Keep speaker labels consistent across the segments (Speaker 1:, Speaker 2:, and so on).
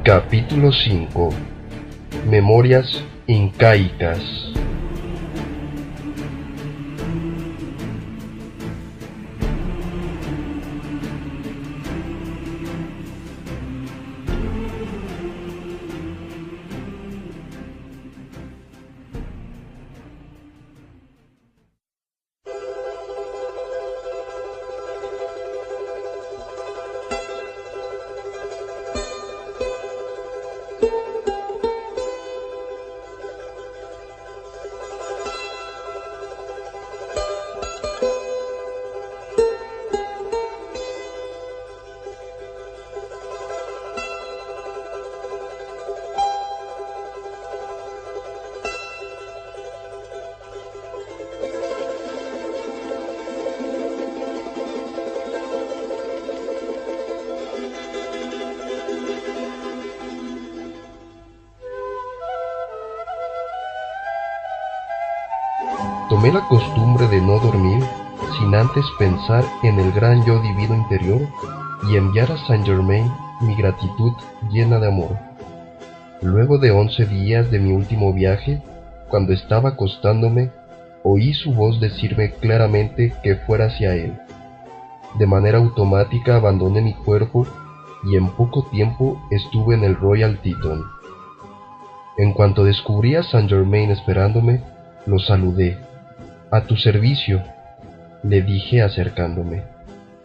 Speaker 1: Capítulo 5. Memorias incaicas. Tomé la costumbre de no dormir sin antes pensar en el gran yo divino interior y enviar a Saint Germain mi gratitud llena de amor. Luego de 11 días de mi último viaje, cuando estaba acostándome, oí su voz decirme claramente que fuera hacia él. De manera automática abandoné mi cuerpo y en poco tiempo estuve en el Royal Teton. En cuanto descubrí a Saint Germain esperándome, lo saludé. «A tu servicio», le dije acercándome.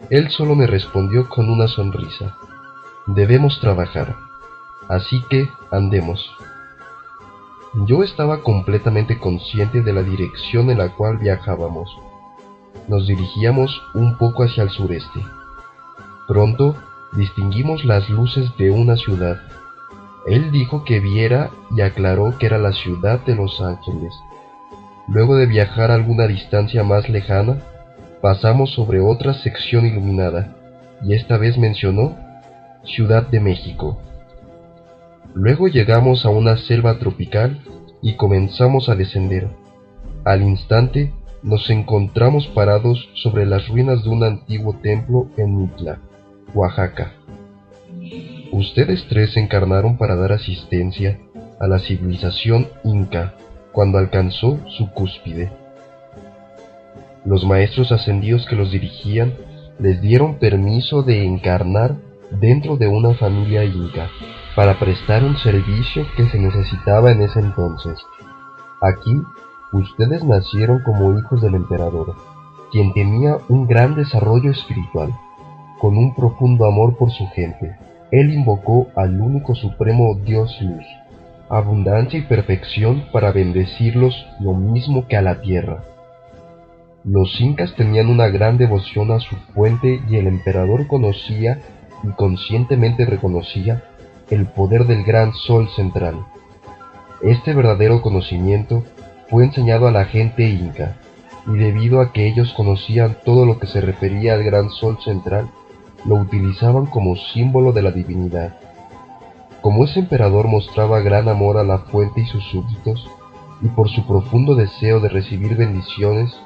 Speaker 1: Él solo me respondió con una sonrisa. «Debemos trabajar, así que andemos». Yo estaba completamente consciente de la dirección en la cual viajábamos. Nos dirigíamos un poco hacia el sureste. Pronto distinguimos las luces de una ciudad. Él dijo que viera y aclaró que era la ciudad de Los Ángeles. Luego de viajar alguna distancia más lejana, pasamos sobre otra sección iluminada, y esta vez mencionó Ciudad de México. Luego llegamos a una selva tropical y comenzamos a descender. Al instante, nos encontramos parados sobre las ruinas de un antiguo templo en Mitla, Oaxaca. Ustedes tres encarnaron para dar asistencia a la civilización inca cuando alcanzó su cúspide. Los maestros ascendidos que los dirigían les dieron permiso de encarnar dentro de una familia inca para prestar un servicio que se necesitaba en ese entonces. Aquí, ustedes nacieron como hijos del emperador, quien tenía un gran desarrollo espiritual, con un profundo amor por su gente. Él invocó al único supremo Dios Luz, abundancia y perfección para bendecirlos lo mismo que a la tierra. Los incas tenían una gran devoción a su fuente y el emperador conocía y conscientemente reconocía el poder del gran sol central. Este verdadero conocimiento fue enseñado a la gente inca, y debido a que ellos conocían todo lo que se refería al gran sol central, lo utilizaban como símbolo de la divinidad. Como ese emperador mostraba gran amor a la fuente y sus súbditos, y por su profundo deseo de recibir bendiciones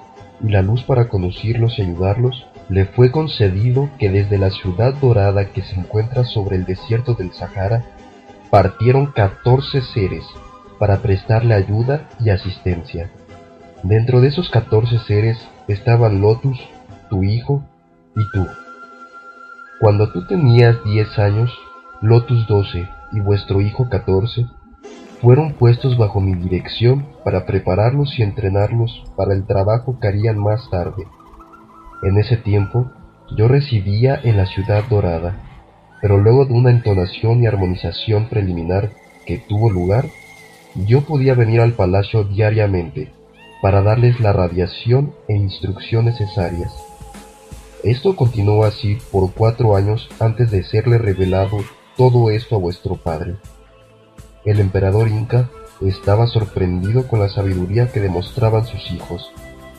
Speaker 1: y la luz para conducirlos y ayudarlos, le fue concedido que desde la ciudad dorada que se encuentra sobre el desierto del Sahara, partieron 14 seres para prestarle ayuda y asistencia. Dentro de esos 14 seres estaban Lotus, tu hijo, y tú. Cuando tú tenías 10 años, Lotus 12 y vuestro hijo 14 fueron puestos bajo mi dirección para prepararlos y entrenarlos para el trabajo que harían más tarde. En ese tiempo, yo residía en la ciudad dorada, pero luego de una entonación y armonización preliminar que tuvo lugar, yo podía venir al palacio diariamente para darles la radiación e instrucción necesarias. Esto continuó así por 4 años antes de serle revelado todo esto a vuestro padre. El emperador inca estaba sorprendido con la sabiduría que demostraban sus hijos,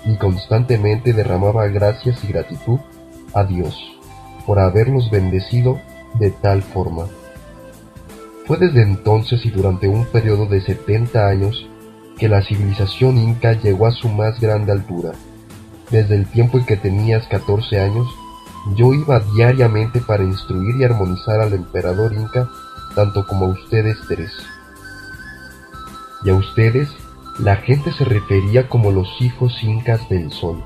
Speaker 1: y constantemente derramaba gracias y gratitud a Dios por haberlos bendecido de tal forma. Fue desde entonces y durante un periodo de 70 años que la civilización inca llegó a su más grande altura. Desde el tiempo en que tenías 14 años, yo iba diariamente para instruir y armonizar al emperador inca tanto como a ustedes tres. Y a ustedes, la gente se refería como los hijos incas del sol.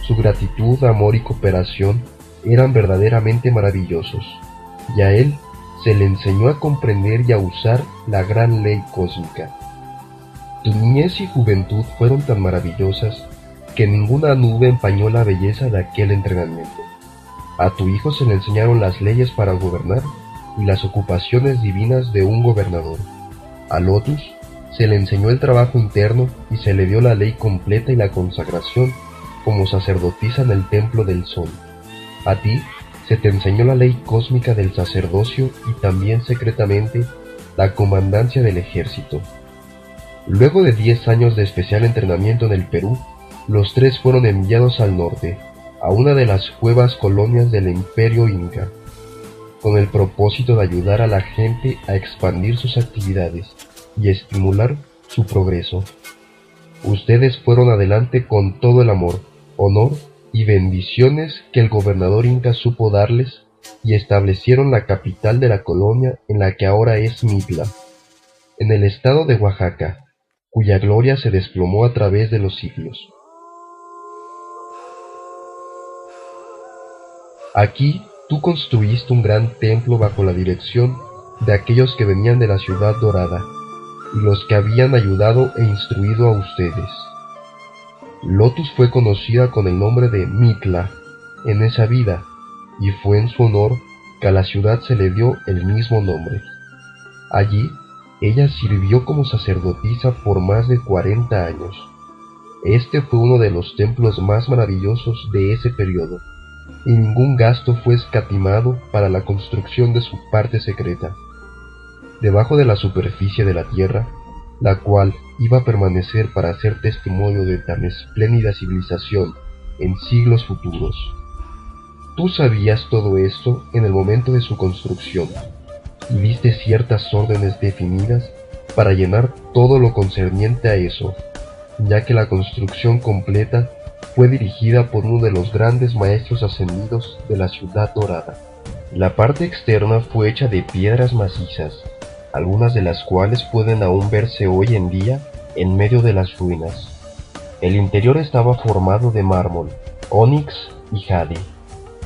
Speaker 1: Su gratitud, amor y cooperación eran verdaderamente maravillosos, y a él se le enseñó a comprender y a usar la gran ley cósmica. Tu niñez y juventud fueron tan maravillosas que ninguna nube empañó la belleza de aquel entrenamiento. A tu hijo se le enseñaron las leyes para gobernar y las ocupaciones divinas de un gobernador. A Lotus se le enseñó el trabajo interno y se le dio la ley completa y la consagración como sacerdotisa en el templo del sol. A ti se te enseñó la ley cósmica del sacerdocio y también secretamente la comandancia del ejército. Luego de 10 años de especial entrenamiento en el Perú, los tres fueron enviados al norte, a una de las cuevas colonias del Imperio Inca, con el propósito de ayudar a la gente a expandir sus actividades y estimular su progreso. Ustedes fueron adelante con todo el amor, honor y bendiciones que el gobernador Inca supo darles y establecieron la capital de la colonia en la que ahora es Mitla, en el estado de Oaxaca, cuya gloria se desplomó a través de los siglos. Aquí tú construiste un gran templo bajo la dirección de aquellos que venían de la ciudad dorada y los que habían ayudado e instruido a ustedes. Lotus fue conocida con el nombre de Mitla en esa vida, y fue en su honor que a la ciudad se le dio el mismo nombre. Allí, ella sirvió como sacerdotisa por más de 40 años. Este fue uno de los templos más maravillosos de ese periodo, y ningún gasto fue escatimado para la construcción de su parte secreta. Debajo de la superficie de la tierra, la cual iba a permanecer para ser testimonio de tan espléndida civilización en siglos futuros. Tú sabías todo esto en el momento de su construcción, y diste ciertas órdenes definidas para llenar todo lo concerniente a eso, ya que la construcción completa fue dirigida por uno de los grandes maestros ascendidos de la ciudad dorada. La parte externa fue hecha de piedras macizas, algunas de las cuales pueden aún verse hoy en día en medio de las ruinas. El interior estaba formado de mármol, ónix y jade.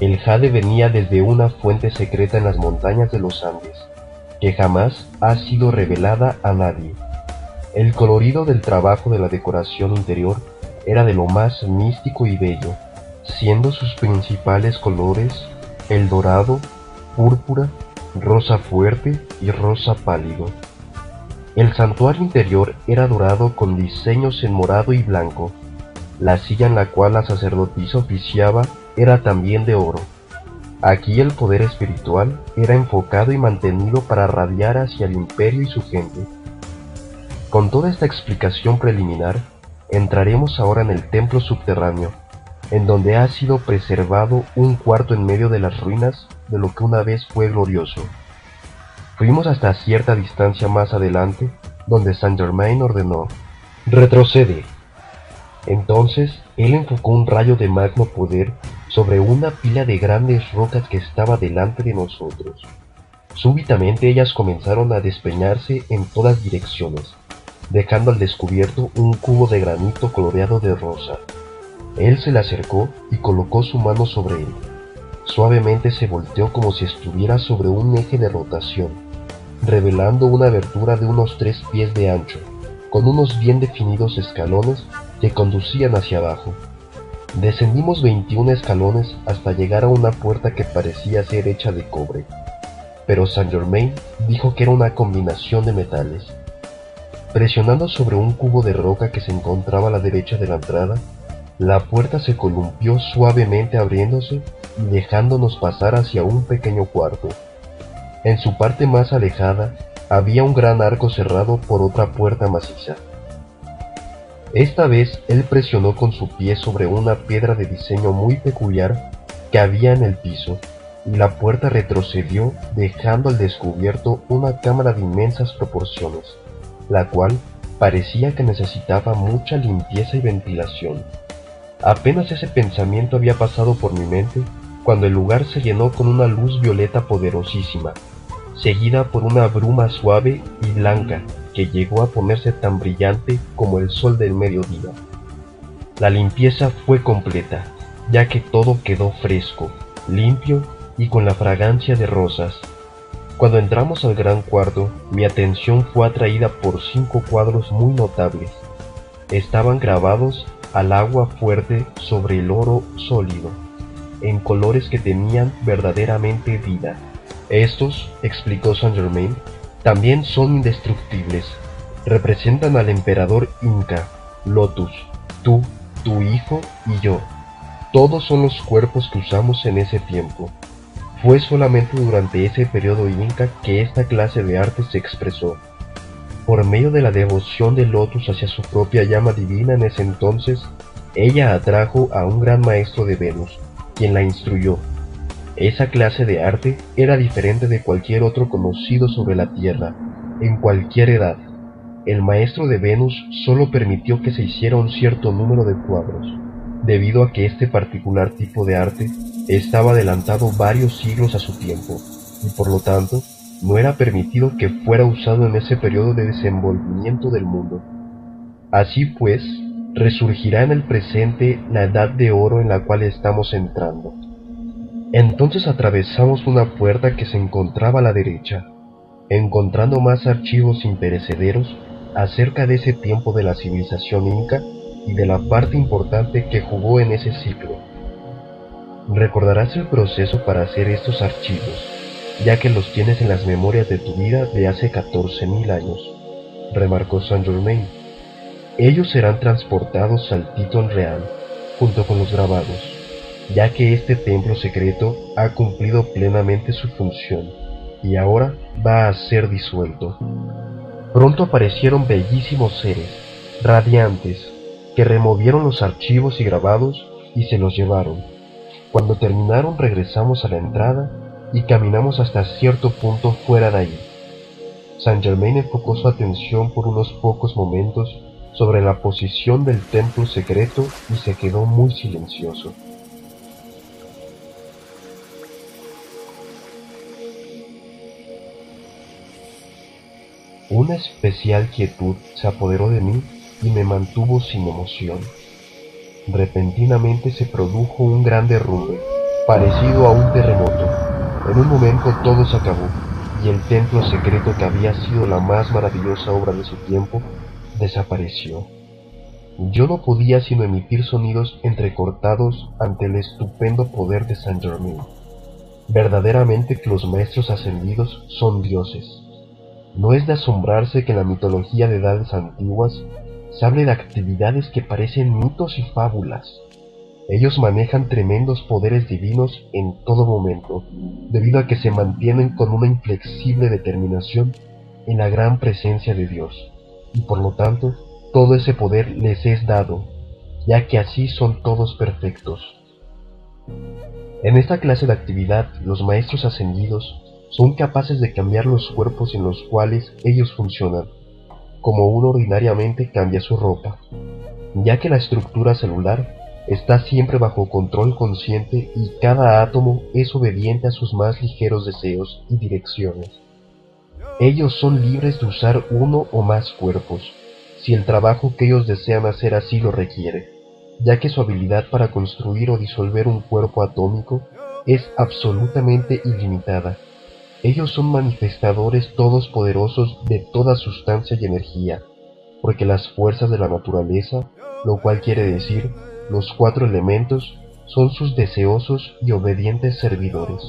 Speaker 1: El jade venía desde una fuente secreta en las montañas de los Andes, que jamás ha sido revelada a nadie. El colorido del trabajo de la decoración interior era de lo más místico y bello, siendo sus principales colores el dorado, púrpura, rosa fuerte y rosa pálido. El santuario interior era dorado con diseños en morado y blanco. La silla en la cual la sacerdotisa oficiaba era también de oro. Aquí el poder espiritual era enfocado y mantenido para radiar hacia el imperio y su gente. Con toda esta explicación preliminar, entraremos ahora en el templo subterráneo, en donde ha sido preservado un cuarto en medio de las ruinas de lo que una vez fue glorioso. Fuimos hasta cierta distancia más adelante, donde Saint Germain ordenó: «Retrocede». Entonces él enfocó un rayo de magno poder sobre una pila de grandes rocas que estaba delante de nosotros. Súbitamente ellas comenzaron a despeñarse en todas direcciones, dejando al descubierto un cubo de granito coloreado de rosa. Él se le acercó y colocó su mano sobre él. Suavemente se volteó como si estuviera sobre un eje de rotación, revelando una abertura de unos 3 pies de ancho, con unos bien definidos escalones que conducían hacia abajo. Descendimos 21 escalones hasta llegar a una puerta que parecía ser hecha de cobre, pero Saint Germain dijo que era una combinación de metales. Presionando sobre un cubo de roca que se encontraba a la derecha de la entrada, la puerta se columpió suavemente abriéndose y dejándonos pasar hacia un pequeño cuarto. En su parte más alejada había un gran arco cerrado por otra puerta maciza. Esta vez él presionó con su pie sobre una piedra de diseño muy peculiar que había en el piso, y la puerta retrocedió dejando al descubierto una cámara de inmensas proporciones, la cual parecía que necesitaba mucha limpieza y ventilación. Apenas ese pensamiento había pasado por mi mente cuando el lugar se llenó con una luz violeta poderosísima, seguida por una bruma suave y blanca que llegó a ponerse tan brillante como el sol del mediodía. La limpieza fue completa, ya que todo quedó fresco, limpio y con la fragancia de rosas. Cuando entramos al gran cuarto, mi atención fue atraída por 5 cuadros muy notables. Estaban grabados al agua fuerte sobre el oro sólido, en colores que tenían verdaderamente vida. Estos, explicó Saint Germain, también son indestructibles. Representan al emperador Inca, Lotus, tú, tu hijo y yo. Todos son los cuerpos que usamos en ese tiempo. Fue solamente durante ese periodo inca que esta clase de arte se expresó. Por medio de la devoción de Lotus hacia su propia llama divina en ese entonces, ella atrajo a un gran maestro de Venus, quien la instruyó. Esa clase de arte era diferente de cualquier otro conocido sobre la Tierra, en cualquier edad. El maestro de Venus solo permitió que se hiciera un cierto número de cuadros, debido a que este particular tipo de arte estaba adelantado varios siglos a su tiempo, y por lo tanto, no era permitido que fuera usado en ese periodo de desenvolvimiento del mundo. Así pues, resurgirá en el presente la edad de oro en la cual estamos entrando. Entonces atravesamos una puerta que se encontraba a la derecha, encontrando más archivos imperecederos acerca de ese tiempo de la civilización inca y de la parte importante que jugó en ese ciclo. Recordarás el proceso para hacer estos archivos, ya que los tienes en las memorias de tu vida de hace 14.000 años, remarcó Saint Germain. Ellos serán transportados al Titón Real, junto con los grabados, ya que este templo secreto ha cumplido plenamente su función, y ahora va a ser disuelto. Pronto aparecieron bellísimos seres, radiantes, que removieron los archivos y grabados y se los llevaron. Cuando terminaron regresamos a la entrada y caminamos hasta cierto punto fuera de allí. Saint Germain enfocó su atención por unos pocos momentos sobre la posición del templo secreto y se quedó muy silencioso. Una especial quietud se apoderó de mí y me mantuvo sin emoción. Repentinamente se produjo un gran derrumbe, parecido a un terremoto. En un momento todo se acabó, y el templo secreto que había sido la más maravillosa obra de su tiempo, desapareció. Yo no podía sino emitir sonidos entrecortados ante el estupendo poder de Saint Germain. Verdaderamente que los maestros ascendidos son dioses. No es de asombrarse que en la mitología de edades antiguas se hable de actividades que parecen mitos y fábulas. Ellos manejan tremendos poderes divinos en todo momento, debido a que se mantienen con una inflexible determinación en la gran presencia de Dios, y por lo tanto, todo ese poder les es dado, ya que así son todos perfectos. En esta clase de actividad, los maestros ascendidos son capaces de cambiar los cuerpos en los cuales ellos funcionan, como uno ordinariamente cambia su ropa, ya que la estructura celular está siempre bajo control consciente y cada átomo es obediente a sus más ligeros deseos y direcciones. Ellos son libres de usar uno o más cuerpos, si el trabajo que ellos desean hacer así lo requiere, ya que su habilidad para construir o disolver un cuerpo atómico es absolutamente ilimitada. Ellos son manifestadores todos poderosos de toda sustancia y energía, porque las fuerzas de la naturaleza, lo cual quiere decir los 4 elementos, son sus deseosos y obedientes servidores.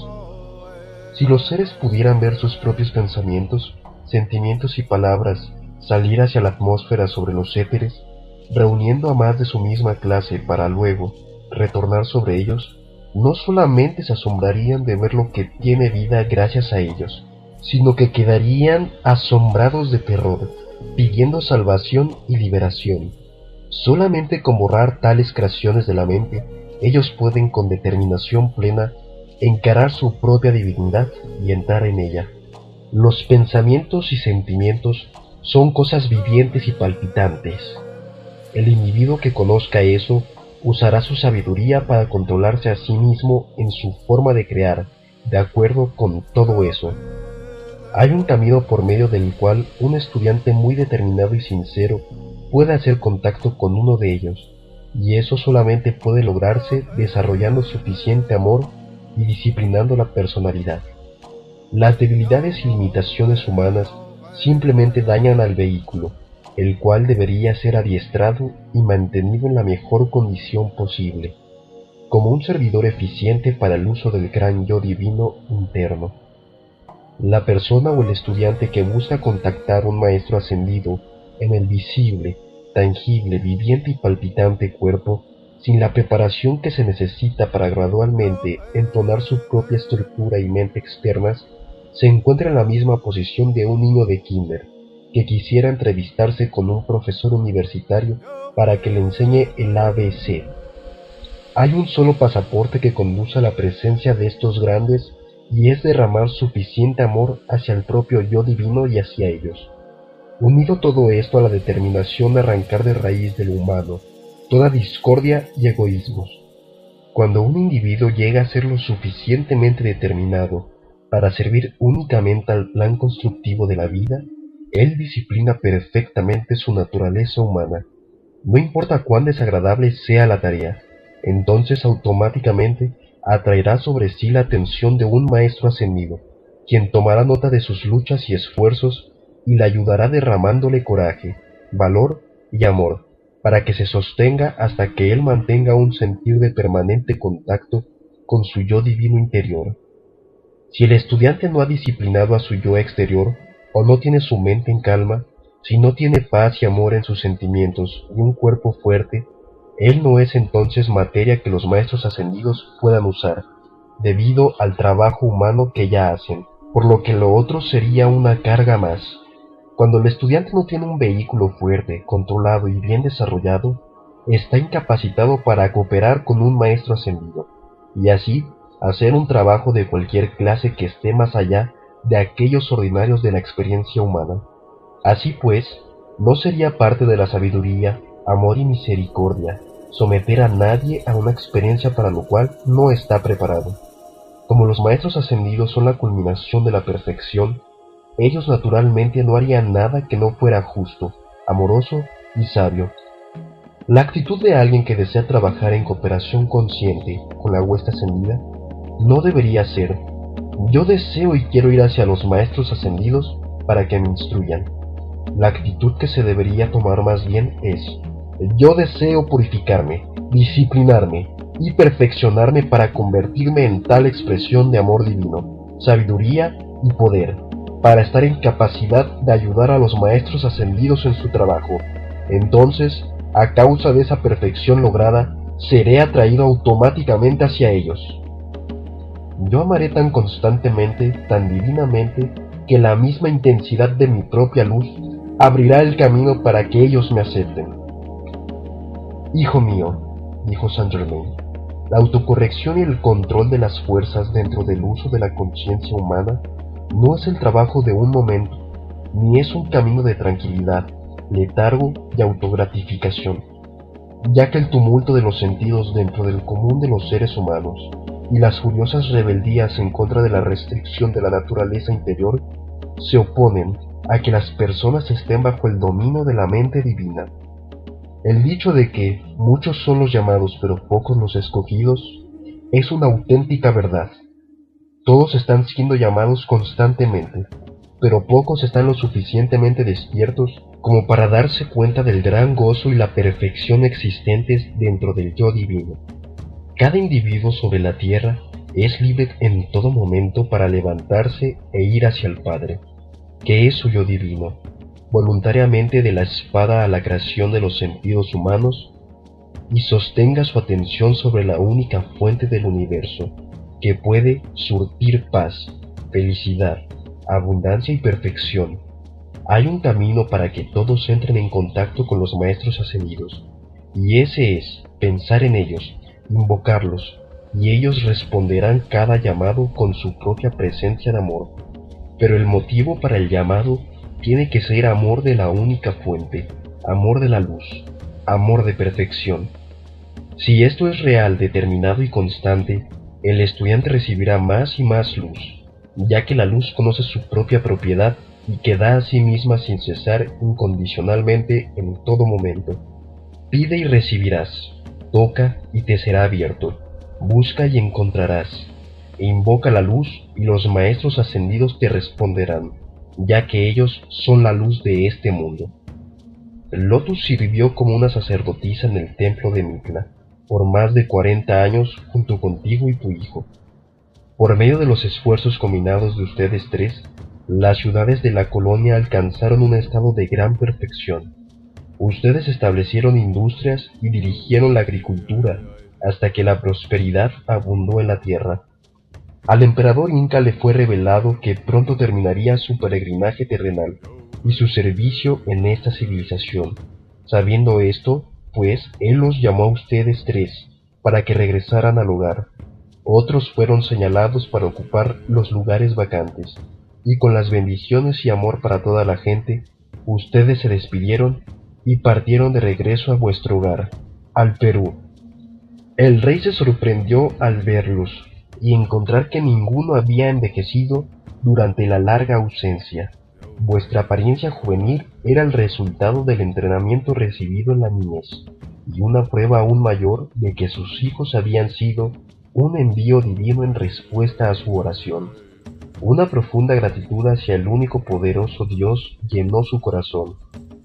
Speaker 1: Si los seres pudieran ver sus propios pensamientos, sentimientos y palabras salir hacia la atmósfera sobre los éteres, reuniendo a más de su misma clase para luego retornar sobre ellos, no solamente se asombrarían de ver lo que tiene vida gracias a ellos, sino que quedarían asombrados de terror, pidiendo salvación y liberación. Solamente con borrar tales creaciones de la mente, ellos pueden con determinación plena encarar su propia divinidad y entrar en ella. Los pensamientos y sentimientos son cosas vivientes y palpitantes. El individuo que conozca eso usará su sabiduría para controlarse a sí mismo en su forma de crear, de acuerdo con todo eso. Hay un camino por medio del cual un estudiante muy determinado y sincero puede hacer contacto con uno de ellos, y eso solamente puede lograrse desarrollando suficiente amor y disciplinando la personalidad. Las debilidades y limitaciones humanas simplemente dañan al vehículo, el cual debería ser adiestrado y mantenido en la mejor condición posible, como un servidor eficiente para el uso del gran yo divino interno. La persona o el estudiante que busca contactar a un maestro ascendido en el visible, tangible, viviente y palpitante cuerpo, sin la preparación que se necesita para gradualmente entonar su propia estructura y mente externas, se encuentra en la misma posición de un niño de kinder que quisiera entrevistarse con un profesor universitario para que le enseñe el ABC. Hay un solo pasaporte que conduce a la presencia de estos grandes, y es derramar suficiente amor hacia el propio yo divino y hacia ellos. Unido todo esto a la determinación de arrancar de raíz del humano toda discordia y egoísmos. Cuando un individuo llega a ser lo suficientemente determinado para servir únicamente al plan constructivo de la vida, él disciplina perfectamente su naturaleza humana. No importa cuán desagradable sea la tarea, entonces automáticamente atraerá sobre sí la atención de un maestro ascendido, quien tomará nota de sus luchas y esfuerzos y le ayudará derramándole coraje, valor y amor, para que se sostenga hasta que él mantenga un sentir de permanente contacto con su yo divino interior. Si el estudiante no ha disciplinado a su yo exterior, o no tiene su mente en calma, si no tiene paz y amor en sus sentimientos y un cuerpo fuerte, él no es entonces materia que los maestros ascendidos puedan usar, debido al trabajo humano que ya hacen, por lo que lo otro sería una carga más. Cuando el estudiante no tiene un vehículo fuerte, controlado y bien desarrollado, está incapacitado para cooperar con un maestro ascendido, y así hacer un trabajo de cualquier clase que esté más allá de aquellos ordinarios de la experiencia humana. Así pues, no sería parte de la sabiduría, amor y misericordia someter a nadie a una experiencia para lo cual no está preparado. Como los maestros ascendidos son la culminación de la perfección, ellos naturalmente no harían nada que no fuera justo, amoroso y sabio. La actitud de alguien que desea trabajar en cooperación consciente con la hueste ascendida no debería ser: yo deseo y quiero ir hacia los maestros ascendidos para que me instruyan. La actitud que se debería tomar más bien es: yo deseo purificarme, disciplinarme y perfeccionarme para convertirme en tal expresión de amor divino, sabiduría y poder, para estar en capacidad de ayudar a los maestros ascendidos en su trabajo. Entonces, a causa de esa perfección lograda, seré atraído automáticamente hacia ellos. Yo amaré tan constantemente, tan divinamente, que la misma intensidad de mi propia luz abrirá el camino para que ellos me acepten. Hijo mío, dijo Saint Germain, la autocorrección y el control de las fuerzas dentro del uso de la conciencia humana no es el trabajo de un momento, ni es un camino de tranquilidad, letargo y autogratificación, ya que el tumulto de los sentidos dentro del común de los seres humanos y las furiosas rebeldías en contra de la restricción de la naturaleza interior se oponen a que las personas estén bajo el dominio de la mente divina. El dicho de que muchos son los llamados pero pocos los escogidos es una auténtica verdad. Todos están siendo llamados constantemente, pero pocos están lo suficientemente despiertos como para darse cuenta del gran gozo y la perfección existentes dentro del yo divino. Cada individuo sobre la tierra es libre en todo momento para levantarse e ir hacia el Padre, que es su yo divino, voluntariamente de la espada a la creación de los sentidos humanos, y sostenga su atención sobre la única fuente del universo, que puede surtir paz, felicidad, abundancia y perfección. Hay un camino para que todos entren en contacto con los maestros ascendidos, y ese es pensar en ellos, invocarlos, y ellos responderán cada llamado con su propia presencia de amor. Pero el motivo para el llamado tiene que ser amor de la única fuente, amor de la luz, amor de perfección. Si esto es real, determinado y constante, el estudiante recibirá más y más luz, ya que la luz conoce su propia propiedad y que da a sí misma sin cesar incondicionalmente en todo momento. Pide y recibirás, toca y te será abierto, busca y encontrarás, e invoca la luz y los maestros ascendidos te responderán, ya que ellos son la luz de este mundo. Lotus sirvió como una sacerdotisa en el templo de Mitla por más de 40 años junto contigo y tu hijo. Por medio de los esfuerzos combinados de ustedes tres, las ciudades de la colonia alcanzaron un estado de gran perfección. Ustedes establecieron industrias y dirigieron la agricultura hasta que la prosperidad abundó en la tierra. Al emperador Inca le fue revelado que pronto terminaría su peregrinaje terrenal y su servicio en esta civilización. Sabiendo esto, pues, él los llamó a ustedes tres para que regresaran al hogar. Otros fueron señalados para ocupar los lugares vacantes, y con las bendiciones y amor para toda la gente, ustedes se despidieron y partieron de regreso a vuestro hogar, al Perú. El rey se sorprendió al verlos y encontrar que ninguno había envejecido durante la larga ausencia. Vuestra apariencia juvenil era el resultado del entrenamiento recibido en la niñez, y una prueba aún mayor de que sus hijos habían sido un envío divino en respuesta a su oración. Una profunda gratitud hacia el único poderoso Dios llenó su corazón,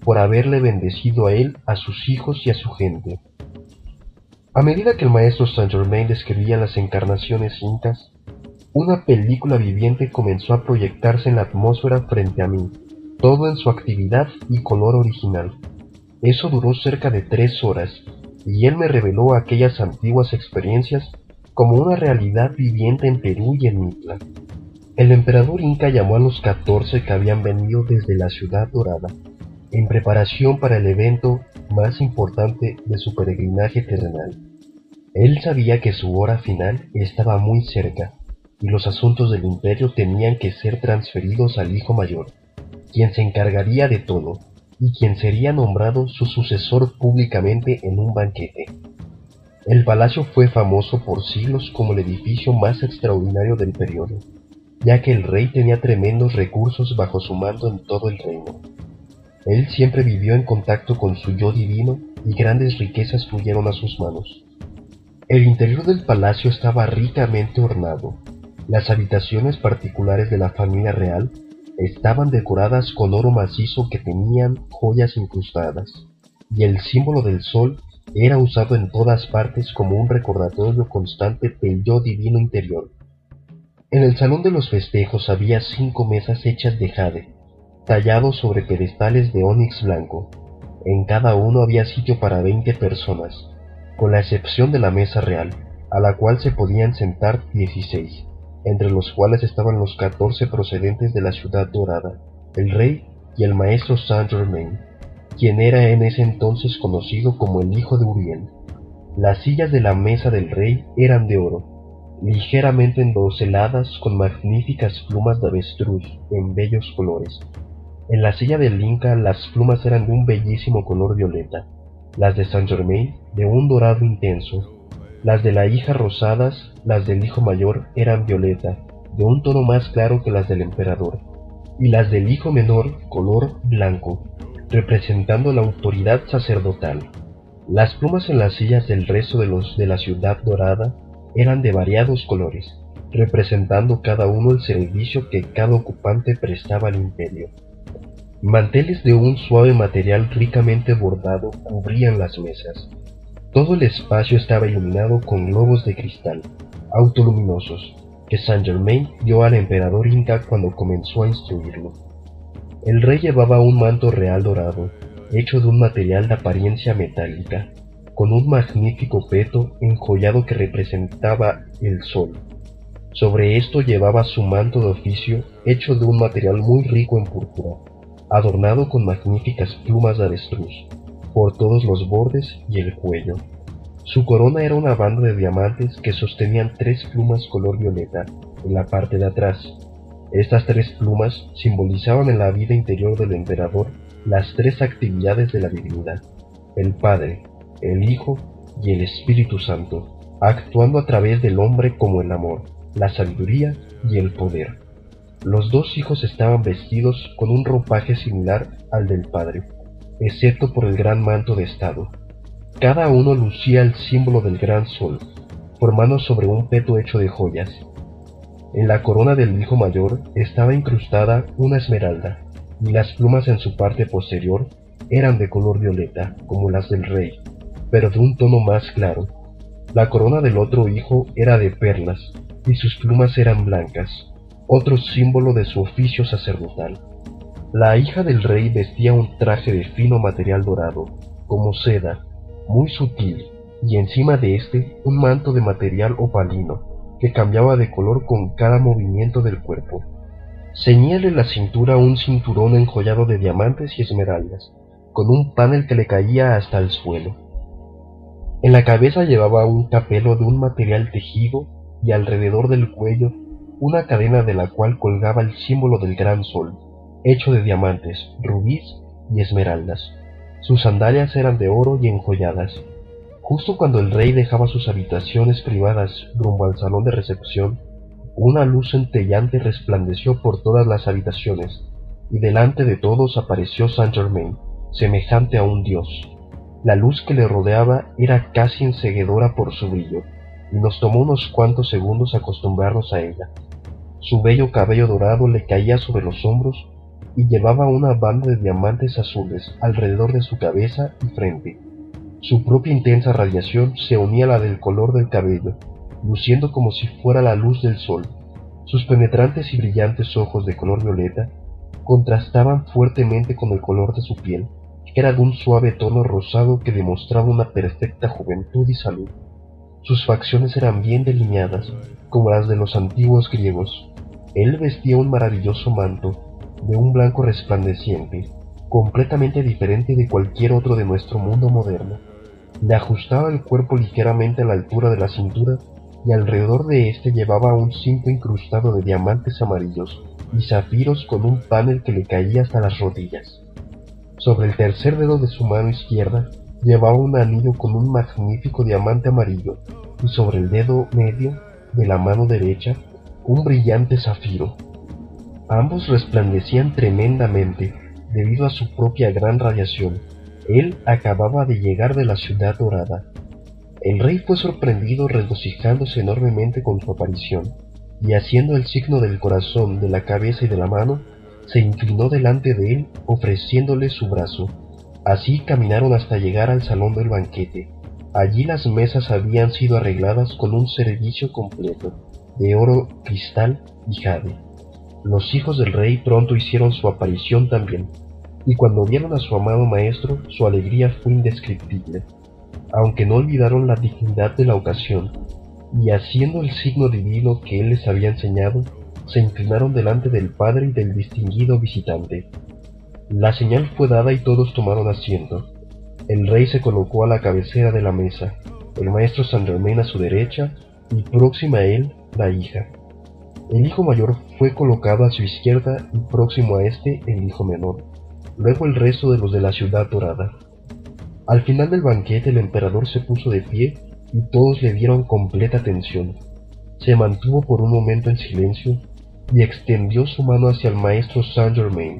Speaker 1: por haberle bendecido a él, a sus hijos y a su gente. A medida que el maestro Saint Germain describía las encarnaciones incas, una película viviente comenzó a proyectarse en la atmósfera frente a mí, todo en su actividad y color original. Eso duró cerca de 3 horas, y él me reveló aquellas antiguas experiencias como una realidad viviente en Perú y en Mitla. El emperador Inca llamó a los 14 que habían venido desde la Ciudad Dorada, en preparación para el evento más importante de su peregrinaje terrenal. Él sabía que su hora final estaba muy cerca, y los asuntos del imperio tenían que ser transferidos al hijo mayor, quien se encargaría de todo, y quien sería nombrado su sucesor públicamente en un banquete. El palacio fue famoso por siglos como el edificio más extraordinario del periodo, ya que el rey tenía tremendos recursos bajo su mando en todo el reino. Él siempre vivió en contacto con su yo divino y grandes riquezas fluyeron a sus manos. El interior del palacio estaba ricamente ornado. Las habitaciones particulares de la familia real estaban decoradas con oro macizo que tenían joyas incrustadas, y el símbolo del sol era usado en todas partes como un recordatorio constante del yo divino interior. En el salón de los festejos había 5 mesas hechas de jade, tallados sobre pedestales de ónix blanco. En cada uno había sitio para 20 personas, con la excepción de la mesa real, a la cual se podían sentar 16, entre los cuales estaban los 14 procedentes de la Ciudad Dorada, el rey y el maestro Saint Germain, quien era en ese entonces conocido como el hijo de Uriel. Las sillas de la mesa del rey eran de oro, ligeramente endoseladas con magníficas plumas de avestruz en bellos colores. En la silla del Inca las plumas eran de un bellísimo color violeta, las de Saint Germain de un dorado intenso, las de la hija rosadas, las del hijo mayor eran violeta, de un tono más claro que las del emperador, y las del hijo menor color blanco, representando la autoridad sacerdotal. Las plumas en las sillas del resto de los de la Ciudad Dorada eran de variados colores, representando cada uno el servicio que cada ocupante prestaba al imperio. Manteles de un suave material ricamente bordado cubrían las mesas. Todo el espacio estaba iluminado con globos de cristal, autoluminosos, que Saint Germain dio al emperador Inca cuando comenzó a instruirlo. El rey llevaba un manto real dorado, hecho de un material de apariencia metálica, con un magnífico peto enjollado que representaba el sol. Sobre esto llevaba su manto de oficio, hecho de un material muy rico en púrpura, adornado con magníficas plumas de avestruz, por todos los bordes y el cuello. Su corona era una banda de diamantes que sostenían 3 plumas color violeta en la parte de atrás. Estas 3 plumas simbolizaban en la vida interior del emperador las 3 actividades de la divinidad: el Padre, el Hijo y el Espíritu Santo, actuando a través del hombre como el amor, la sabiduría y el poder. Los dos hijos estaban vestidos con un ropaje similar al del padre, excepto por el gran manto de estado. Cada uno lucía el símbolo del gran sol, formado sobre un peto hecho de joyas. En la corona del hijo mayor estaba incrustada una esmeralda, y las plumas en su parte posterior eran de color violeta, como las del rey, pero de un tono más claro. La corona del otro hijo era de perlas, y sus plumas eran blancas, otro símbolo de su oficio sacerdotal. La hija del rey vestía un traje de fino material dorado, como seda, muy sutil, y encima de este un manto de material opalino, que cambiaba de color con cada movimiento del cuerpo. Ceñíale la cintura un cinturón enjollado de diamantes y esmeraldas, con un panel que le caía hasta el suelo. En la cabeza llevaba un capelo de un material tejido y alrededor del cuello una cadena de la cual colgaba el símbolo del gran sol, hecho de diamantes, rubíes y esmeraldas. Sus sandalias eran de oro y enjolladas. Justo cuando el rey dejaba sus habitaciones privadas rumbo al salón de recepción, una luz centellante resplandeció por todas las habitaciones, y delante de todos apareció Saint Germain, semejante a un dios. La luz que le rodeaba era casi enceguedora por su brillo, y nos tomó unos cuantos segundos acostumbrarnos a ella. Su bello cabello dorado le caía sobre los hombros, y llevaba una banda de diamantes azules alrededor de su cabeza y frente. Su propia intensa radiación se unía a la del color del cabello, luciendo como si fuera la luz del sol. Sus penetrantes y brillantes ojos de color violeta contrastaban fuertemente con el color de su piel, que era de un suave tono rosado que demostraba una perfecta juventud y salud. Sus facciones eran bien delineadas, como las de los antiguos griegos. Él vestía un maravilloso manto, de un blanco resplandeciente, completamente diferente de cualquier otro de nuestro mundo moderno. Le ajustaba el cuerpo ligeramente a la altura de la cintura, y alrededor de éste llevaba un cinto incrustado de diamantes amarillos y zafiros con un panel que le caía hasta las rodillas. Sobre el tercer dedo de su mano izquierda llevaba un anillo con un magnífico diamante amarillo, y sobre el dedo medio de la mano derecha un brillante zafiro. Ambos resplandecían tremendamente debido a su propia gran radiación. Él acababa de llegar de la ciudad dorada. El rey fue sorprendido regocijándose enormemente con su aparición, y haciendo el signo del corazón de la cabeza y de la mano, se inclinó delante de él ofreciéndole su brazo. Así caminaron hasta llegar al salón del banquete. Allí las mesas habían sido arregladas con un servicio completo, de oro, cristal y jade. Los hijos del rey pronto hicieron su aparición también, y cuando vieron a su amado maestro, su alegría fue indescriptible, aunque no olvidaron la dignidad de la ocasión, y haciendo el signo divino que él les había enseñado, se inclinaron delante del padre y del distinguido visitante. La señal fue dada y todos tomaron asiento. El rey se colocó a la cabecera de la mesa, el maestro Saint Germain a su derecha, y próxima a él, la hija. El hijo mayor fue colocado a su izquierda y próximo a este el hijo menor, luego el resto de los de la ciudad dorada. Al final del banquete el emperador se puso de pie y todos le dieron completa atención. Se mantuvo por un momento en silencio y extendió su mano hacia el maestro Saint Germain.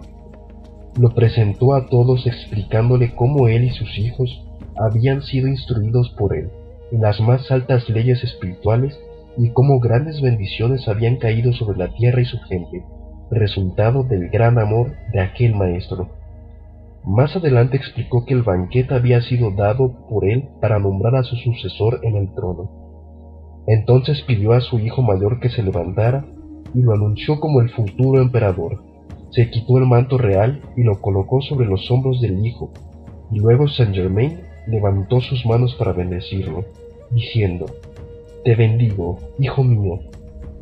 Speaker 1: Lo presentó a todos explicándole cómo él y sus hijos habían sido instruidos por él en las más altas leyes espirituales y cómo grandes bendiciones habían caído sobre la tierra y su gente, resultado del gran amor de aquel maestro. Más adelante explicó que el banquete había sido dado por él para nombrar a su sucesor en el trono. Entonces pidió a su hijo mayor que se levantara y lo anunció como el futuro emperador. Se quitó el manto real y lo colocó sobre los hombros del hijo, y luego Saint Germain levantó sus manos para bendecirlo, diciendo: «Te bendigo, hijo mío,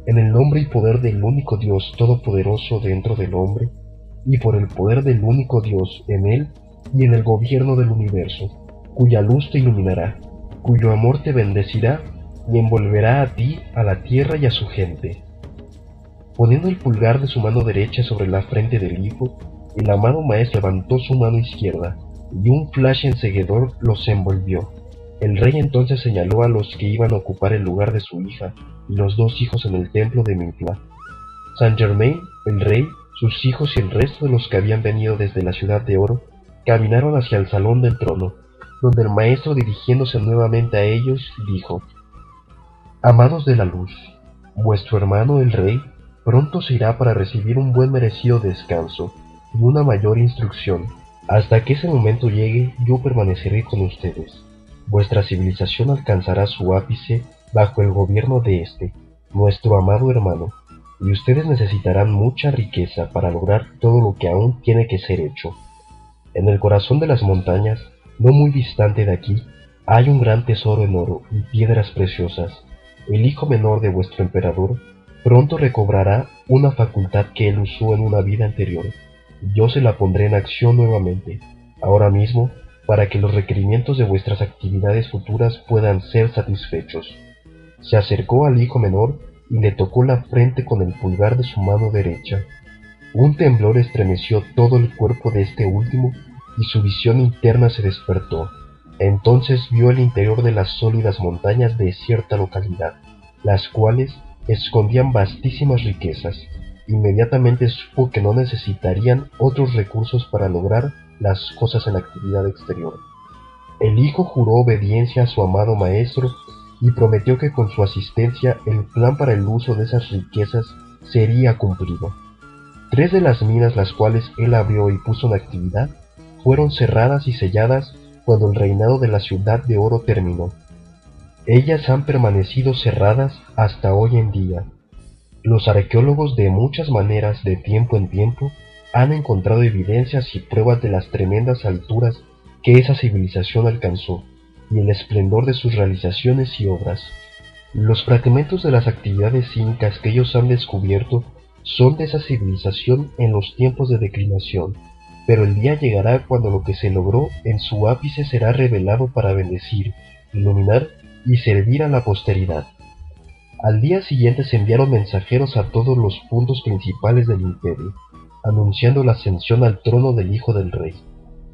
Speaker 1: en el nombre y poder del único Dios todopoderoso dentro del hombre, y por el poder del único Dios en él y en el gobierno del universo, cuya luz te iluminará, cuyo amor te bendecirá y envolverá a ti, a la tierra y a su gente». Poniendo el pulgar de su mano derecha sobre la frente del hijo, el amado maestro levantó su mano izquierda, y un flash enceguedor los envolvió. El rey entonces señaló a los que iban a ocupar el lugar de su hija y los dos hijos en el templo de Mintla. Saint Germain, el rey, sus hijos y el resto de los que habían venido desde la Ciudad de Oro caminaron hacia el salón del trono, donde el maestro, dirigiéndose nuevamente a ellos, dijo: Amados de la luz, vuestro hermano el rey pronto se irá para recibir un buen merecido descanso y una mayor instrucción. Hasta que ese momento llegue, yo permaneceré con ustedes. Vuestra civilización alcanzará su ápice bajo el gobierno de este, nuestro amado hermano, y ustedes necesitarán mucha riqueza para lograr todo lo que aún tiene que ser hecho. En el corazón de las montañas, no muy distante de aquí, hay un gran tesoro en oro y piedras preciosas. El hijo menor de vuestro emperador pronto recobrará una facultad que él usó en una vida anterior. Yo se la pondré en acción nuevamente, ahora mismo, para que los requerimientos de vuestras actividades futuras puedan ser satisfechos. Se acercó al hijo menor y le tocó la frente con el pulgar de su mano derecha. Un temblor estremeció todo el cuerpo de este último y su visión interna se despertó. Entonces vio el interior de las sólidas montañas de cierta localidad, las cuales escondían vastísimas riquezas. Inmediatamente supo que no necesitarían otros recursos para lograr las cosas en la actividad exterior. El hijo juró obediencia a su amado maestro y prometió que con su asistencia el plan para el uso de esas riquezas sería cumplido. 3 de las minas, las cuales él abrió y puso en actividad, fueron cerradas y selladas cuando el reinado de la Ciudad de Oro terminó. Ellas han permanecido cerradas hasta hoy en día. Los arqueólogos, de muchas maneras, de tiempo en tiempo, han encontrado evidencias y pruebas de las tremendas alturas que esa civilización alcanzó y el esplendor de sus realizaciones y obras. Los fragmentos de las actividades incas que ellos han descubierto son de esa civilización en los tiempos de declinación, pero el día llegará cuando lo que se logró en su ápice será revelado para bendecir, iluminar y servir a la posteridad. Al día siguiente se enviaron mensajeros a todos los puntos principales del imperio, anunciando la ascensión al trono del hijo del rey.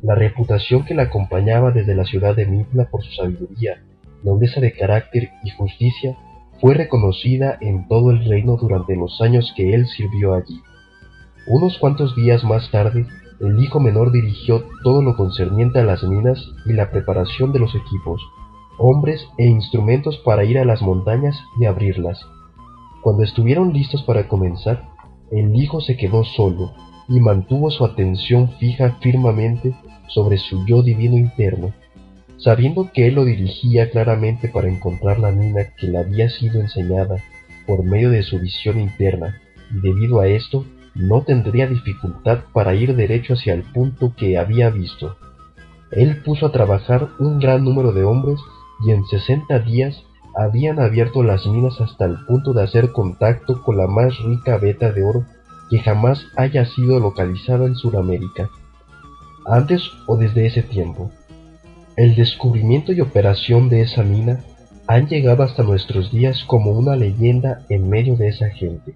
Speaker 1: La reputación que le acompañaba desde la ciudad de Mitla por su sabiduría, nobleza de carácter y justicia fue reconocida en todo el reino durante los años que él sirvió allí. Unos cuantos días más tarde, el hijo menor dirigió todo lo concerniente a las minas y la preparación de los equipos, hombres e instrumentos para ir a las montañas y abrirlas. Cuando estuvieron listos para comenzar, el hijo se quedó solo y mantuvo su atención fija firmemente sobre su yo divino interno. Sabiendo que él lo dirigía claramente para encontrar la mina que le había sido enseñada por medio de su visión interna, y debido a esto no tendría dificultad para ir derecho hacia el punto que había visto. Él puso a trabajar un gran número de hombres y en 60 días habían abierto las minas hasta el punto de hacer contacto con la más rica veta de oro que jamás haya sido localizada en Sudamérica, antes o desde ese tiempo. El descubrimiento y operación de esa mina han llegado hasta nuestros días como una leyenda en medio de esa gente.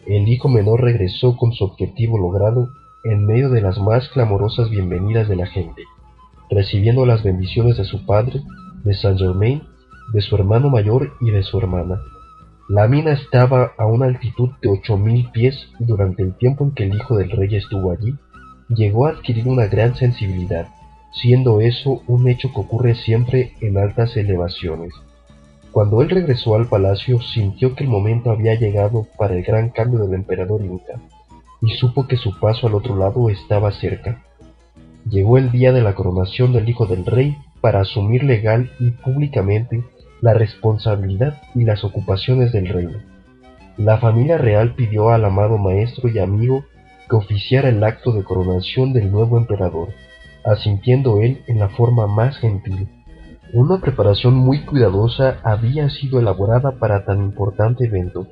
Speaker 1: El hijo menor regresó con su objetivo logrado en medio de las más clamorosas bienvenidas de la gente, recibiendo las bendiciones de su padre, de Saint Germain, de su hermano mayor y de su hermana. La mina estaba a una altitud de 8000 pies y durante el tiempo en que el hijo del rey estuvo allí, llegó a adquirir una gran sensibilidad, siendo eso un hecho que ocurre siempre en altas elevaciones. Cuando él regresó al palacio, sintió que el momento había llegado para el gran cambio del emperador inca, y supo que su paso al otro lado estaba cerca. Llegó el día de la coronación del hijo del rey para asumir legal y públicamente la responsabilidad y las ocupaciones del reino. La familia real pidió al amado maestro y amigo que oficiara el acto de coronación del nuevo emperador, asintiendo él en la forma más gentil. Una preparación muy cuidadosa había sido elaborada para tan importante evento.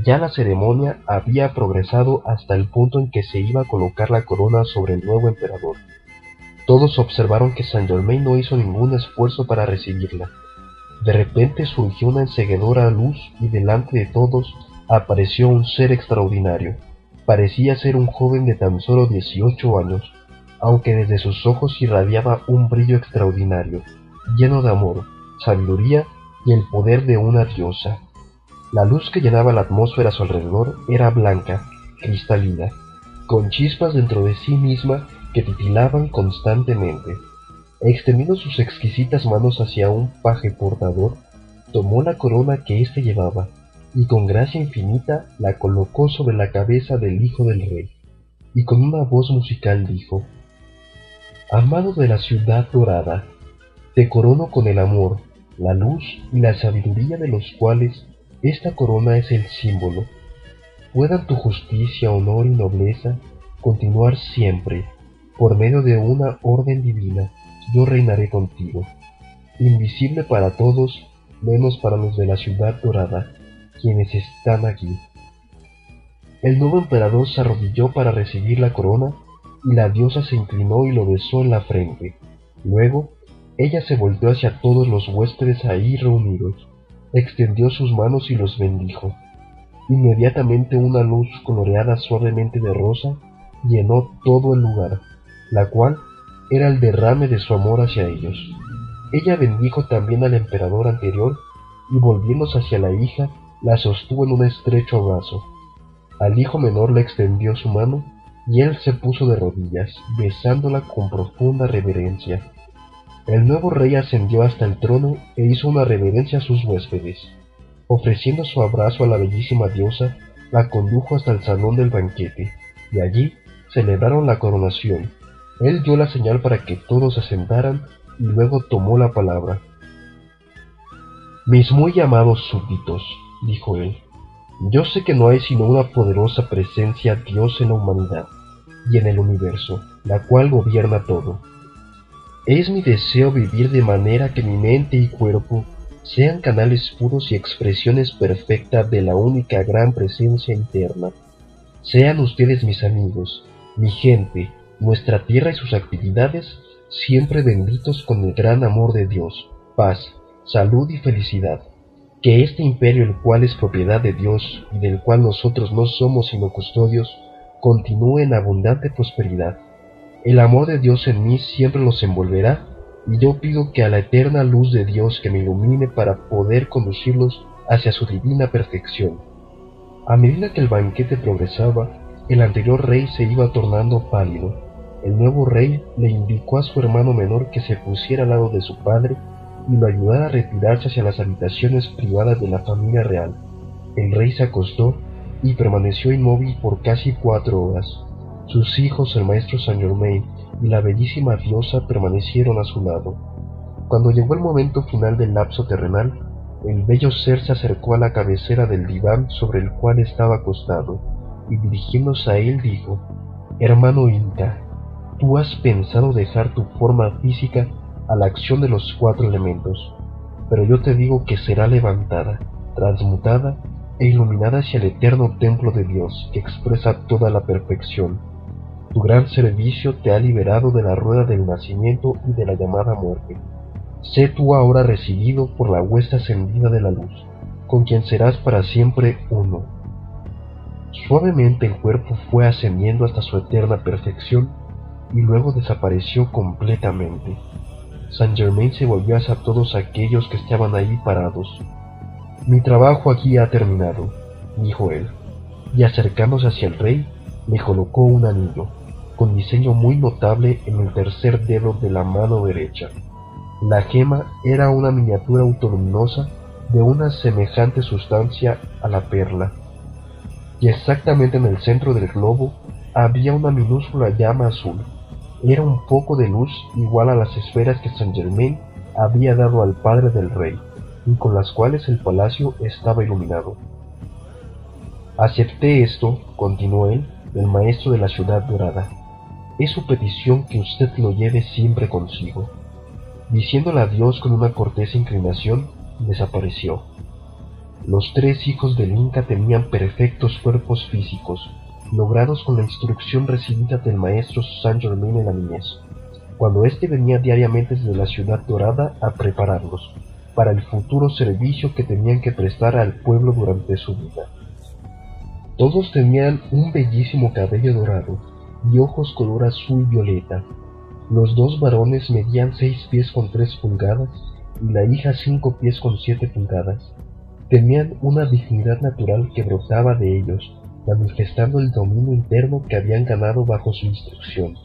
Speaker 1: Ya la ceremonia había progresado hasta el punto en que se iba a colocar la corona sobre el nuevo emperador. Todos observaron que Saint Germain no hizo ningún esfuerzo para recibirla. De repente surgió una enceguedora luz y delante de todos apareció un ser extraordinario. Parecía ser un joven de tan solo 18 años, aunque desde sus ojos irradiaba un brillo extraordinario, lleno de amor, sabiduría y el poder de una diosa. La luz que llenaba la atmósfera a su alrededor era blanca, cristalina, con chispas dentro de sí misma que titilaban constantemente. Extendiendo sus exquisitas manos hacia un paje portador, tomó la corona que éste llevaba, y con gracia infinita la colocó sobre la cabeza del hijo del rey, y con una voz musical dijo: «Amado de la ciudad dorada, te corono con el amor, la luz y la sabiduría de los cuales esta corona es el símbolo. Puedan tu justicia, honor y nobleza continuar siempre. Por medio de una orden divina, yo reinaré contigo, invisible para todos, menos para los de la ciudad dorada, quienes están aquí». El nuevo emperador se arrodilló para recibir la corona, y la diosa se inclinó y lo besó en la frente. Luego, ella se volteó hacia todos los huéspedes ahí reunidos, extendió sus manos y los bendijo. Inmediatamente una luz coloreada suavemente de rosa llenó todo el lugar, la cual era el derrame de su amor hacia ellos. Ella bendijo también al emperador anterior, y volviéndose hacia la hija, la sostuvo en un estrecho abrazo. Al hijo menor le extendió su mano, y él se puso de rodillas, besándola con profunda reverencia. El nuevo rey ascendió hasta el trono e hizo una reverencia a sus huéspedes. Ofreciendo su abrazo a la bellísima diosa, la condujo hasta el salón del banquete, y allí celebraron la coronación. Él dio la señal para que todos se sentaran, y luego tomó la palabra. «Mis muy amados súbditos», dijo él, «yo sé que no hay sino una poderosa presencia Dios en la humanidad y en el universo, la cual gobierna todo. Es mi deseo vivir de manera que mi mente y cuerpo sean canales puros y expresiones perfectas de la única gran presencia interna. Sean ustedes mis amigos, mi gente, nuestra tierra y sus actividades, siempre benditos con el gran amor de Dios, paz, salud y felicidad. Que este imperio, el cual es propiedad de Dios y del cual nosotros no somos sino custodios, continúe en abundante prosperidad. El amor de Dios en mí siempre los envolverá, y yo pido que a la eterna luz de Dios que me ilumine para poder conducirlos hacia su divina perfección». A medida que el banquete progresaba, el anterior rey se iba tornando pálido. El nuevo rey le indicó a su hermano menor que se pusiera al lado de su padre y lo ayudara a retirarse hacia las habitaciones privadas de la familia real. El rey se acostó y permaneció inmóvil por casi 4 horas. Sus hijos, el maestro Saint Germain y la bellísima diosa, permanecieron a su lado. Cuando llegó el momento final del lapso terrenal, el bello ser se acercó a la cabecera del diván sobre el cual estaba acostado, y dirigiéndose a él dijo: «Hermano Inca, tú has pensado dejar tu forma física a la acción de los 4 elementos, pero yo te digo que será levantada, transmutada e iluminada hacia el eterno templo de Dios que expresa toda la perfección. Tu gran servicio te ha liberado de la rueda del nacimiento y de la llamada muerte. Sé tú ahora recibido por la hueste ascendida de la luz, con quien serás para siempre uno». Suavemente el cuerpo fue ascendiendo hasta su eterna perfección y luego desapareció completamente. Saint Germain se volvió hacia todos aquellos que estaban ahí parados. «Mi trabajo aquí ha terminado», dijo él, y acercándose hacia el rey, le colocó un anillo, con diseño muy notable en el tercer dedo de la mano derecha. La gema era una miniatura autoluminosa de una semejante sustancia a la perla, y exactamente en el centro del globo había una minúscula llama azul. Era un poco de luz igual a las esferas que Saint Germain había dado al padre del rey, y con las cuales el palacio estaba iluminado. «Acepté esto», continuó él, «del maestro de la ciudad dorada. Es su petición que usted lo lleve siempre consigo». Diciéndole adiós con una cortés inclinación, desapareció. Los 3 hijos del Inca tenían perfectos cuerpos físicos, logrados con la instrucción recibida del maestro Saint Germain en la niñez, cuando éste venía diariamente desde la ciudad dorada a prepararlos para el futuro servicio que tenían que prestar al pueblo durante su vida. Todos tenían un bellísimo cabello dorado y ojos color azul violeta. Los 2 varones medían 6 pies con 3 pulgadas y la hija 5 pies con 7 pulgadas. Tenían una dignidad natural que brotaba de ellos, manifestando el dominio interno que habían ganado bajo su instrucción.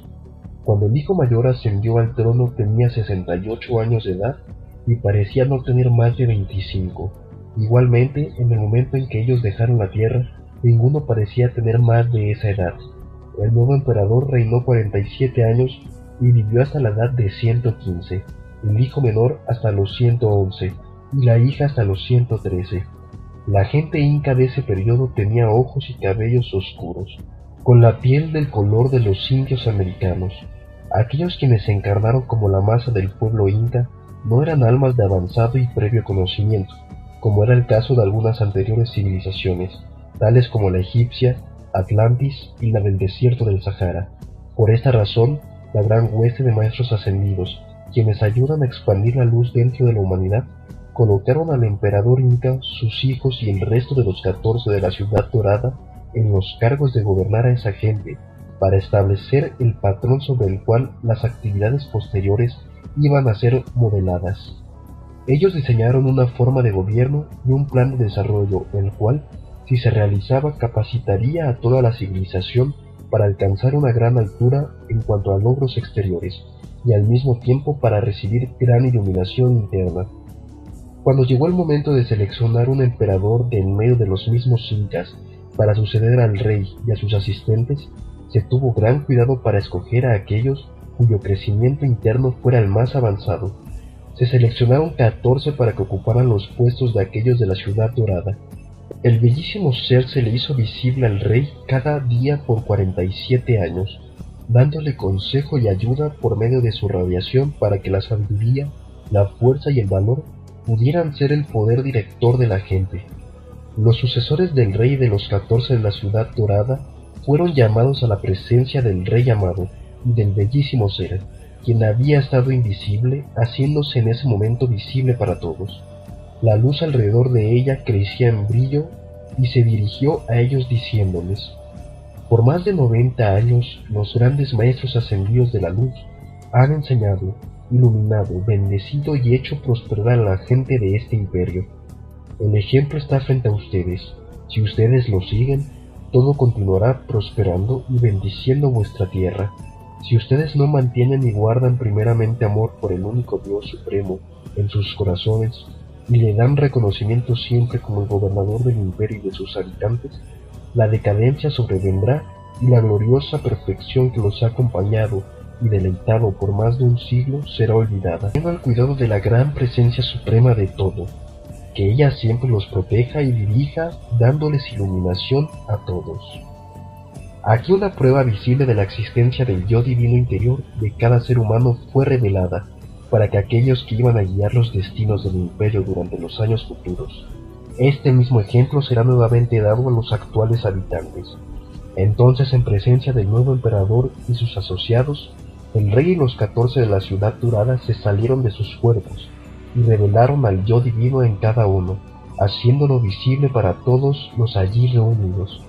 Speaker 1: Cuando el hijo mayor ascendió al trono tenía 68 años de edad y parecía no tener más de 25. Igualmente, en el momento en que ellos dejaron la tierra, ninguno parecía tener más de esa edad. El nuevo emperador reinó 47 años y vivió hasta la edad de 115, el hijo menor hasta los 111 y la hija hasta los 113. La gente inca de ese periodo tenía ojos y cabellos oscuros, con la piel del color de los indios americanos. Aquellos quienes se encarnaron como la masa del pueblo inca no eran almas de avanzado y previo conocimiento, como era el caso de algunas anteriores civilizaciones, tales como la egipcia, Atlantis y la del desierto del Sahara. Por esta razón, la gran hueste de maestros ascendidos, quienes ayudan a expandir la luz dentro de la humanidad, colocaron al emperador inca, sus hijos y el resto de los 14 de la Ciudad Dorada en los cargos de gobernar a esa gente, para establecer el patrón sobre el cual las actividades posteriores iban a ser modeladas. Ellos diseñaron una forma de gobierno y un plan de desarrollo, el cual, si se realizaba, capacitaría a toda la civilización para alcanzar una gran altura en cuanto a logros exteriores, y al mismo tiempo para recibir gran iluminación interna. Cuando llegó el momento de seleccionar un emperador de en medio de los mismos incas para suceder al rey y a sus asistentes, se tuvo gran cuidado para escoger a aquellos cuyo crecimiento interno fuera el más avanzado. Se seleccionaron 14 para que ocuparan los puestos de aquellos de la Ciudad Dorada. El bellísimo ser se le hizo visible al rey cada día por 47 años, dándole consejo y ayuda por medio de su radiación para que la sabiduría, la fuerza y el valor pudieran ser el poder director de la gente. Los sucesores del rey de los 14 de la Ciudad Dorada fueron llamados a la presencia del rey amado y del bellísimo ser, quien había estado invisible, haciéndose en ese momento visible para todos. La luz alrededor de ella crecía en brillo y se dirigió a ellos diciéndoles: por más de 90 años los grandes maestros ascendidos de la luz han enseñado, iluminado, bendecido y hecho prosperar a la gente de este imperio. El ejemplo está frente a ustedes. Si ustedes lo siguen, todo continuará prosperando y bendiciendo vuestra tierra. Si ustedes no mantienen y guardan primeramente amor por el único Dios supremo en sus corazones y le dan reconocimiento siempre como el gobernador del imperio y de sus habitantes, la decadencia sobrevendrá y la gloriosa perfección que los ha acompañado y deleitado por más de un siglo será olvidada. Tengan cuidado de la gran presencia suprema de todo, que ella siempre los proteja y dirija, dándoles iluminación a todos. Aquí una prueba visible de la existencia del yo divino interior de cada ser humano fue revelada, para que aquellos que iban a guiar los destinos del imperio durante los años futuros. Este mismo ejemplo será nuevamente dado a los actuales habitantes. Entonces, en presencia del nuevo emperador y sus asociados, el rey y los 14 de la Ciudad Dorada se salieron de sus cuerpos y revelaron al yo divino en cada uno, haciéndolo visible para todos los allí reunidos.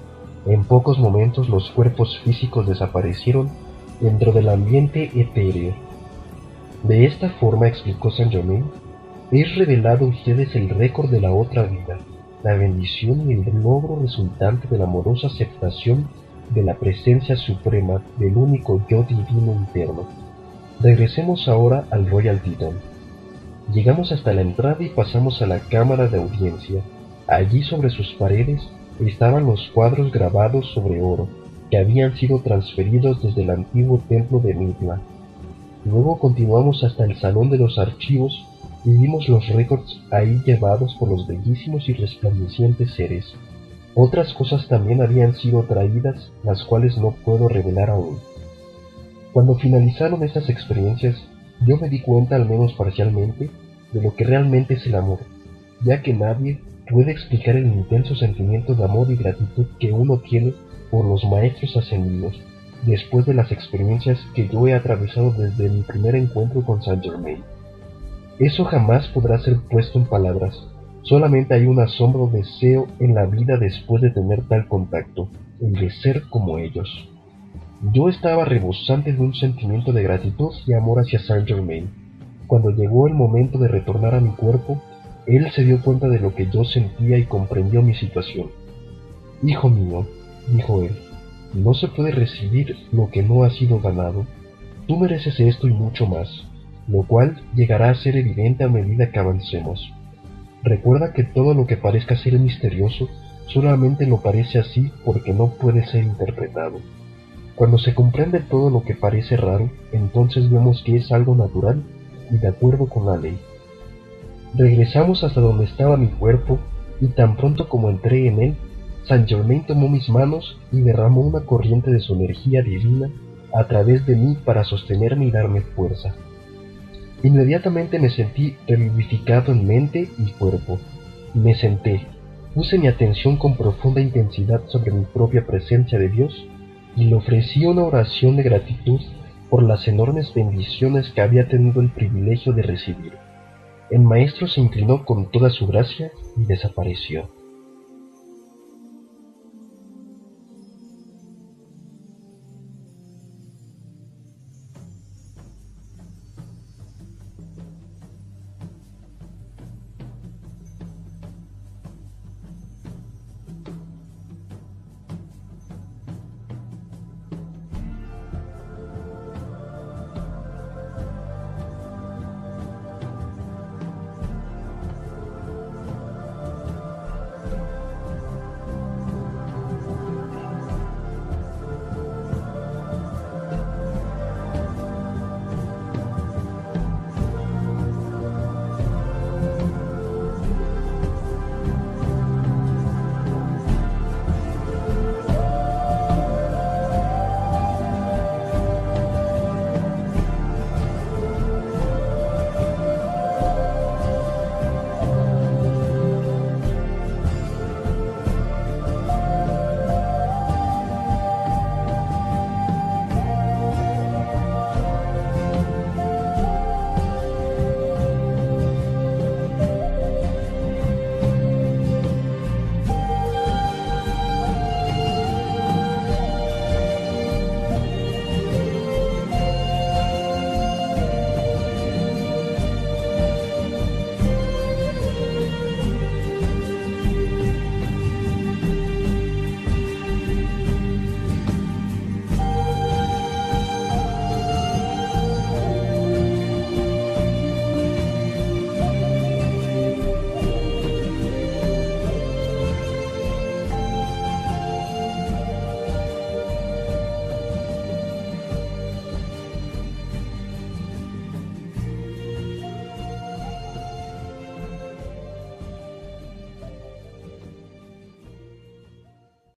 Speaker 1: En pocos momentos los cuerpos físicos desaparecieron dentro del ambiente etéreo. De esta forma, explicó Saint Germain, es revelado a ustedes el récord de la otra vida, la bendición y el logro resultante de la amorosa aceptación de la presencia suprema del único yo divino interno. Regresemos ahora al Royal Teton. Llegamos hasta la entrada y pasamos a la cámara de audiencia. Allí sobre sus paredes estaban los cuadros grabados sobre oro, que habían sido transferidos desde el antiguo templo de Mitla. Luego continuamos hasta el salón de los archivos y vimos los récords ahí llevados por los bellísimos y resplandecientes seres. Otras cosas también habían sido traídas, las cuales no puedo revelar aún. Cuando finalizaron estas experiencias, yo me di cuenta, al menos parcialmente, de lo que realmente es el amor, ya que nadie puede explicar el intenso sentimiento de amor y gratitud que uno tiene por los maestros ascendidos, después de las experiencias que yo he atravesado desde mi primer encuentro con Saint Germain. Eso jamás podrá ser puesto en palabras. Solamente hay un asombro deseo en la vida después de tener tal contacto, el de ser como ellos. Yo estaba rebosante de un sentimiento de gratitud y amor hacia Saint Germain. Cuando llegó el momento de retornar a mi cuerpo, Él se dio cuenta de lo que yo sentía y comprendió mi situación. «Hijo mío», dijo él, «no se puede recibir lo que no ha sido ganado. Tú mereces esto y mucho más, lo cual llegará a ser evidente a medida que avancemos. Recuerda que todo lo que parezca ser misterioso solamente lo parece así porque no puede ser interpretado. Cuando se comprende todo lo que parece raro, entonces vemos que es algo natural y de acuerdo con la ley». Regresamos hasta donde estaba mi cuerpo, y tan pronto como entré en él, Saint Germain tomó mis manos y derramó una corriente de su energía divina a través de mí para sostenerme y darme fuerza. Inmediatamente me sentí revivificado en mente y cuerpo. Me senté, puse mi atención con profunda intensidad sobre mi propia presencia de Dios y le ofrecí una oración de gratitud por las enormes bendiciones que había tenido el privilegio de recibir. El maestro se inclinó con toda su gracia y desapareció.